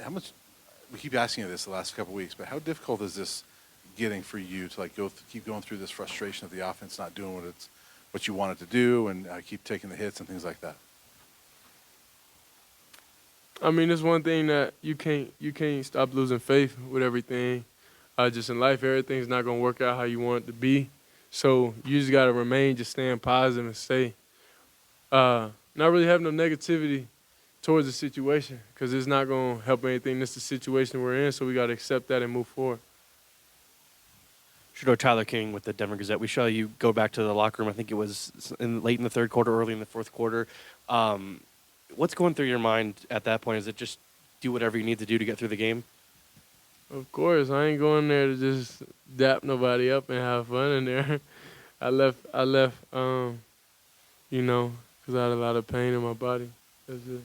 how much, we keep asking you this the last couple of weeks, but how difficult is this getting for you to like keep going through this frustration of the offense not doing what you want it to do and keep taking the hits and things like that? I mean, it's one thing that you can't stop losing faith with everything. Just in life, everything's not gonna work out how you want it to be. So you just gotta remain just staying positive and stay not really have no negativity towards the situation because it's not gonna help anything. This is the situation we're in, so we gotta accept that and move forward. Shedeur, Tyler King with the Denver Gazette. We saw you go back to the locker room. I think it was late in the third quarter, early in the fourth quarter. What's going through your mind at that point? Is it just do whatever you need to do to get through the game? Of course, I ain't going there to just dap nobody up and have fun in there. I left, you know, because I had a lot of pain in my body. That's it.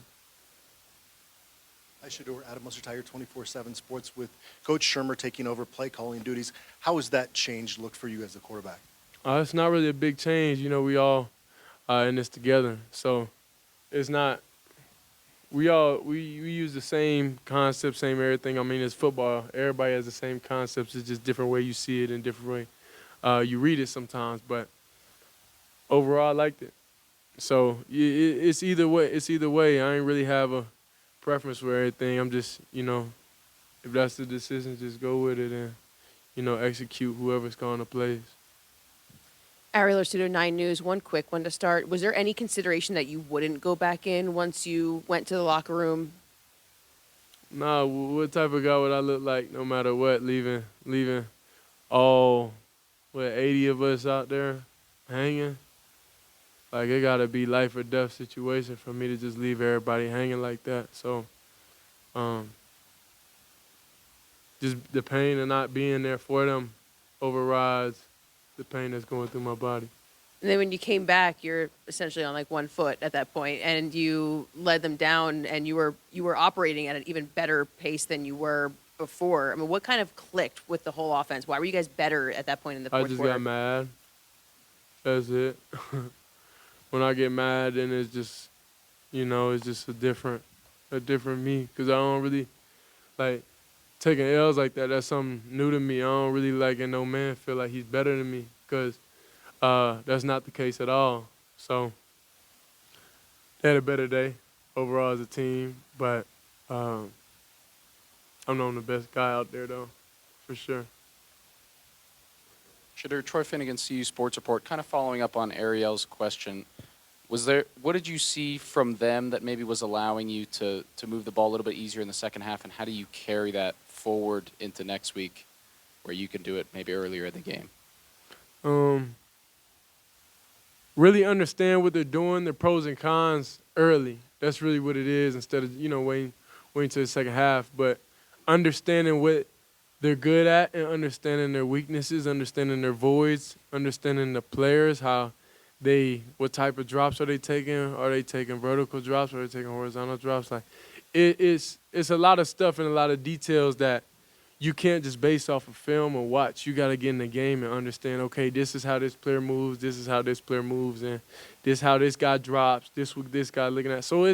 Hi, Shedeur. Adam Musser-Tire, 24/7 Sports with Coach Shurmur taking over play calling duties. How has that change looked for you as a quarterback? It's not really a big change. You know, we all in this together. So it's not, we use the same concept, same everything. I mean, it's football. Everybody has the same concepts. It's just different way you see it and different way you read it sometimes. But overall, I liked it. So it's either way. It's either way. I ain't really have a preference for everything. I'm just, you know, if that's the decision, just go with it and, you know, execute whoever's calling the plays. Ariel Arcido, 9 News. One quick one to start. Was there any consideration that you wouldn't go back in once you went to the locker room? Nah, what type of guy would I look like no matter what, leaving all, 80 of us out there hanging? Like, it got to be life or death situation for me to just leave everybody hanging like that. So, just the pain of not being there for them overrides the pain that's going through my body. And then when you came back, you're essentially on like 1 foot at that point, and you led them down, and you were operating at an even better pace than you were before. I mean, what kind of clicked with the whole offense? Why were you guys better at that point in the fourth quarter? I just got mad. That's it. When I get mad, then it's just, you know, it's just a different me. Because I don't really, like, taking L's like that, that's something new to me. I don't really like in no man feel like he's better than me. Because that's not the case at all. So they had a better day overall as a team. But I'm not the best guy out there, though, for sure. Shedeur, Troy Finnegan, CU Sports Report, kind of following up on Ariel's question. What did you see from them that maybe was allowing you to move the ball a little bit easier in the second half, and how do you carry that forward into next week where you can do it maybe earlier in the game? Really understand what they're doing, their pros and cons early. That's really what it is, instead of, you know, waiting to the second half. But understanding what they're good at and understanding their weaknesses, understanding their voids, understanding the players, what type of drops are they taking? Are they taking vertical drops? Are they taking horizontal drops? Like, it's a lot of stuff and a lot of details that you can't just base off of film or watch. You got to get in the game and understand, okay, this is how this player moves, this is how this player moves, and this is how this guy drops, this what this guy looking at. So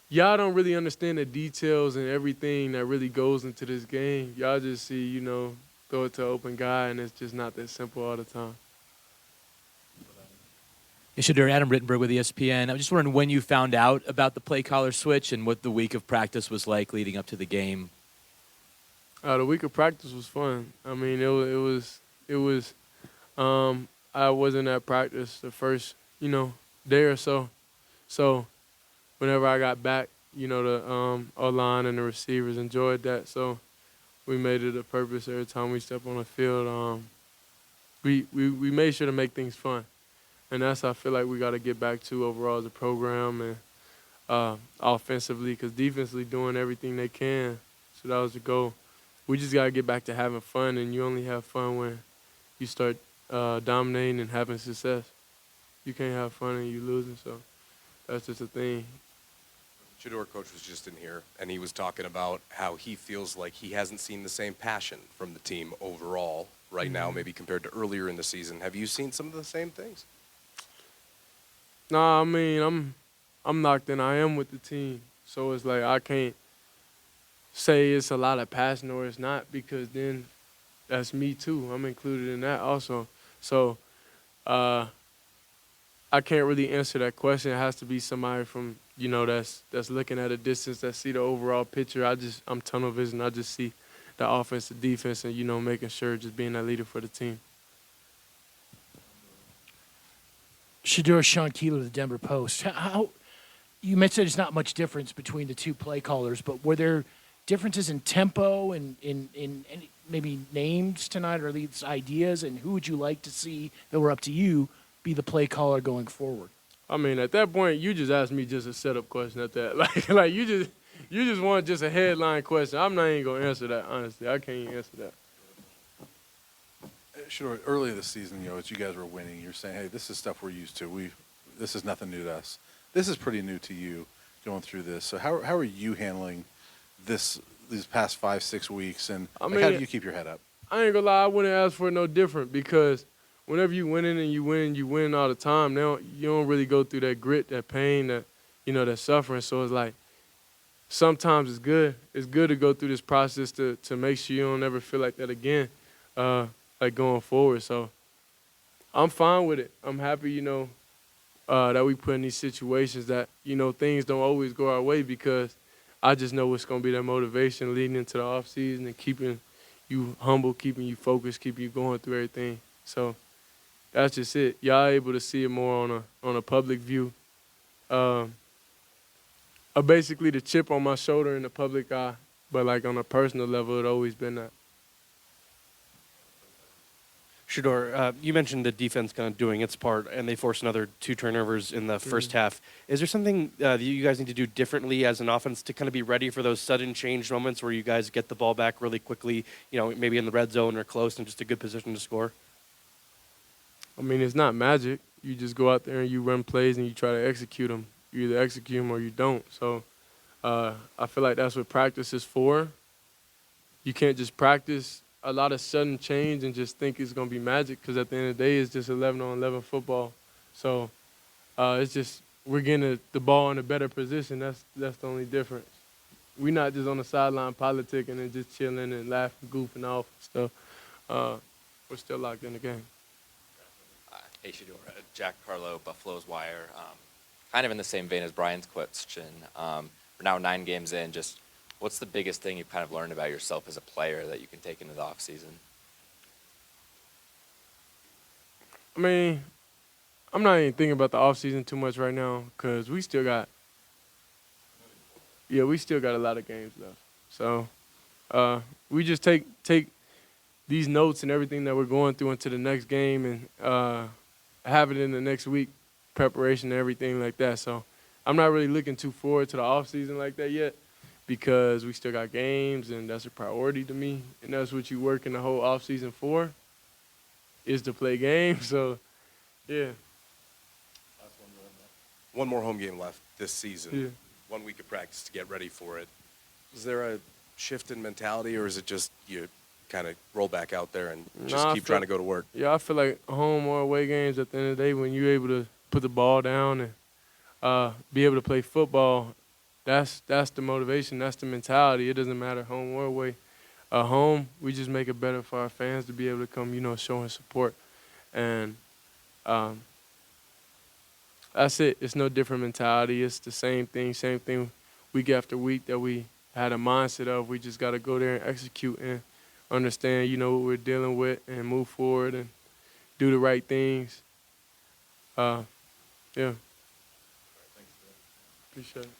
y'all don't really understand the details and everything that really goes into this game. Y'all just see, you know, throw it to an open guy, and it's just not that simple all the time. Shedeur, Adam Rittenberg with ESPN. I'm just wondering when you found out about the play caller switch and what the week of practice was like leading up to the game. The week of practice was fun. I mean, it was. I wasn't at practice the first, you know, day or so. So, whenever I got back, you know, the O-line and the receivers enjoyed that. So, we made it a purpose every time we step on the field. We made sure to make things fun. And that's, I feel like we got to get back to overall as a program and offensively, because defensively doing everything they can. So that was the goal. We just got to get back to having fun, and you only have fun when you start dominating and having success. You can't have fun and you losing, so that's just a thing. Shedeur coach was just in here, and he was talking about how he feels like he hasn't seen the same passion from the team overall right now, maybe compared to earlier in the season. Have you seen some of the same things? Nah, I mean, I'm locked in. I am with the team, so it's like I can't say it's a lot of passing or it's not, because then that's me too. I'm included in that also. So I can't really answer that question. It has to be somebody from, that's looking at a distance, that see the overall picture. I'm tunnel vision. I just see the offense, the defense, and, making sure just being that leader for the team. Shedeur, Sean Keeler of the Denver Post. How you mentioned there's not much difference between the two play callers, but were there differences in tempo and in maybe names tonight, or at least ideas? And who would you like to see, that were up to you, be the play caller going forward? I mean, at that point, you just asked me just a setup question at that. Like you just want just a headline question. I'm not even gonna answer that, honestly. I can't even answer that. Sure. Earlier this season, as you guys were winning, you're saying, "Hey, this is stuff we're used to. This is nothing new to us. This is pretty new to you, going through this." So how are you handling these past 5-6 weeks, and how do you keep your head up? I ain't gonna lie, I wouldn't ask for no different, because whenever you winning and you win all the time. Now you don't really go through that grit, that pain, that suffering. So it's like sometimes it's good. It's good to go through this process to make sure you don't ever feel like that again. Like going forward. So I'm fine with it. I'm happy, that we put in these situations that, things don't always go our way, because I just know what's going to be that motivation leading into the off season and keeping you humble, keeping you focused, keeping you going through everything. So that's just it. Y'all able to see it more on a public view. Basically the chip on my shoulder in the public eye, but like on a personal level, it always been that. Shedeur, you mentioned the defense kind of doing its part, and they forced another 2 turnovers in the first half. Is there something that you guys need to do differently as an offense to kind of be ready for those sudden change moments where you guys get the ball back really quickly, maybe in the red zone or close, and just a good position to score? I mean, it's not magic. You just go out there and you run plays and you try to execute them. You either execute them or you don't. So I feel like that's what practice is for. You can't just practice a lot of sudden change and just think it's going to be magic, because at the end of the day, it's just 11-on-11 football. So it's just we're getting the ball in a better position. That's the only difference. We're not just on the sideline politicking and just chilling and laughing, goofing off and stuff. We're still locked in the game. Hey, Shedeur, Jack Carlo, Buffalo's Wire. Kind of in the same vein as Brian's question. We're now 9 games in. Just what's the biggest thing you've kind of learned about yourself as a player that you can take into the offseason? I mean, I'm not even thinking about the offseason too much right now, because we still got a lot of games left. So we just take these notes and everything that we're going through into the next game and have it in the next week, preparation and everything like that. So I'm not really looking too forward to the offseason like that yet, because we still got games, and that's a priority to me. And that's what you working the whole offseason for, is to play games. So, yeah. One more home game left this season. Yeah. 1 week of practice to get ready for it. Is there a shift in mentality, or is it just you kind of roll back out there and just keep trying to go to work? Yeah, I feel like home or away games, at the end of the day, when you're able to put the ball down and be able to play football, that's the motivation, that's the mentality. It doesn't matter home or away. Home, we just make it better for our fans to be able to come, showing support. And that's it. It's no different mentality. It's the same thing week after week that we had a mindset of. We just got to go there and execute and understand, what we're dealing with, and move forward and do the right things. Yeah. Appreciate it.